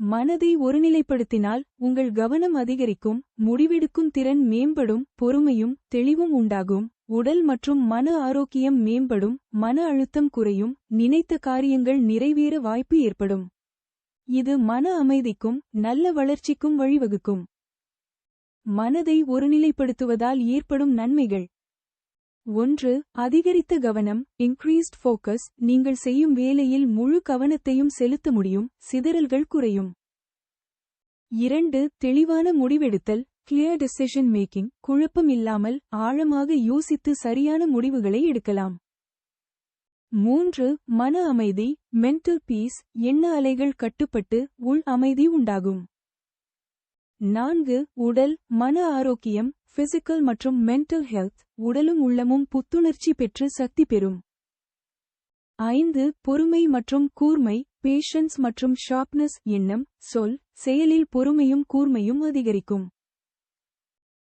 மனதை ஒருநிலைப்படுத்தினால் உங்கள் கவனம் அதிகரிக்கும், முடிவெடுக்கும் திறன் மேம்படும், பொறுமையும் தெளிவும் உண்டாகும், உடல் மற்றும் மன ஆரோக்கியம் மேம்படும், மன அழுத்தம் குறையும், நினைத்த காரியங்கள் நிறைவேற வாய்ப்பு ஏற்படும். இது மன அமைதிக்கும் நல்ல வளர்ச்சிக்கும் வழிவகுக்கும். மனதை ஒருநிலைப்படுத்துவதால் ஏற்படும் நன்மைகள். 1. அதிகரித்த கவனம், இன்க்ரீஸ்ட் ஃபோக்கஸ். நீங்கள் செய்யும் வேலையில் முழு கவனத்தையும் செலுத்த முடியும், சிதறல்கள் குறையும். 2. தெளிவான முடிவெடுத்தல், கிளியர் டெசிஷன் மேக்கிங். குழப்பம் இல்லாமல் ஆழமாக யோசித்து சரியான முடிவுகளை எடுக்கலாம். 3. மன அமைதி, மென்டல் பீஸ். எண்ண அலைகள் கட்டுப்பட்டு உள் அமைதி உண்டாகும். 4. உடல், மன ஆரோக்கியம், பிசிக்கல் மற்றும் மென்டல் ஹெல்த். உடலும் உள்ளமும் புத்துணர்ச்சி பெற்று சக்தி பெறும். 5. பொறுமை மற்றும் கூர்மை, பேஷன்ஸ் மற்றும் ஷார்ப்னஸ். எண்ணம், சொல், செயலில் பொறுமையும் கூர்மையும் அதிகரிக்கும்.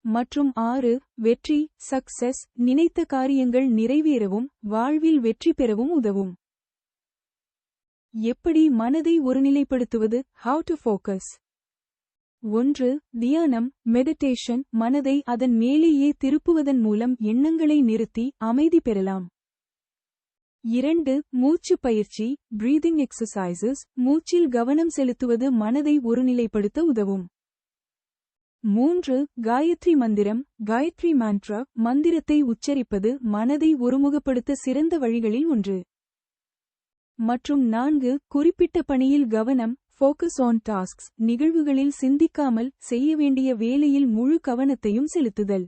மற்றும் 6. வெற்றி, சக்சஸ். நினைத்த காரியங்கள் நிறைவேறவும் வாழ்வில் வெற்றி பெறவும் உதவும். எப்படி மனதை ஒருநிலைப்படுத்துவது? How to focus. 1. தியானம், மெடிடேஷன். மனதை அதன் மேலேயே திருப்புவதன் மூலம் எண்ணங்களை நிறுத்தி அமைதி பெறலாம். 2. மூச்சு பயிற்சி, பிரீதிங் எக்ஸசைசஸ். மூச்சில் கவனம் செலுத்துவது மனதை ஒருநிலைப்படுத்த உதவும். 3. காயத்ரி மந்திரம், காயத்ரி மான்ட்ரா. மந்திரத்தை உச்சரிப்பது மனதை ஒருமுகப்படுத்த சிறந்த வழிகளில் ஒன்று. மற்றும் 4. குறிப்பிட்ட பணியில் கவனம், ஃபோக்கஸ் ஆன் டாஸ்க்ஸ். நிகழ்வுகளில் சிந்திக்காமல் செய்ய வேண்டிய வேலையில் முழு கவனத்தையும் செலுத்துதல்.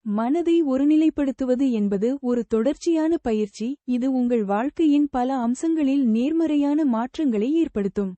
மனதை ஒருநிலைப்படுத்துவது என்பது ஒரு தொடர்ச்சியான பயிற்சி, இது உங்கள் வாழ்க்கையின் பல அம்சங்களில் நேர்மறையான மாற்றங்களை ஏற்படுத்தும்.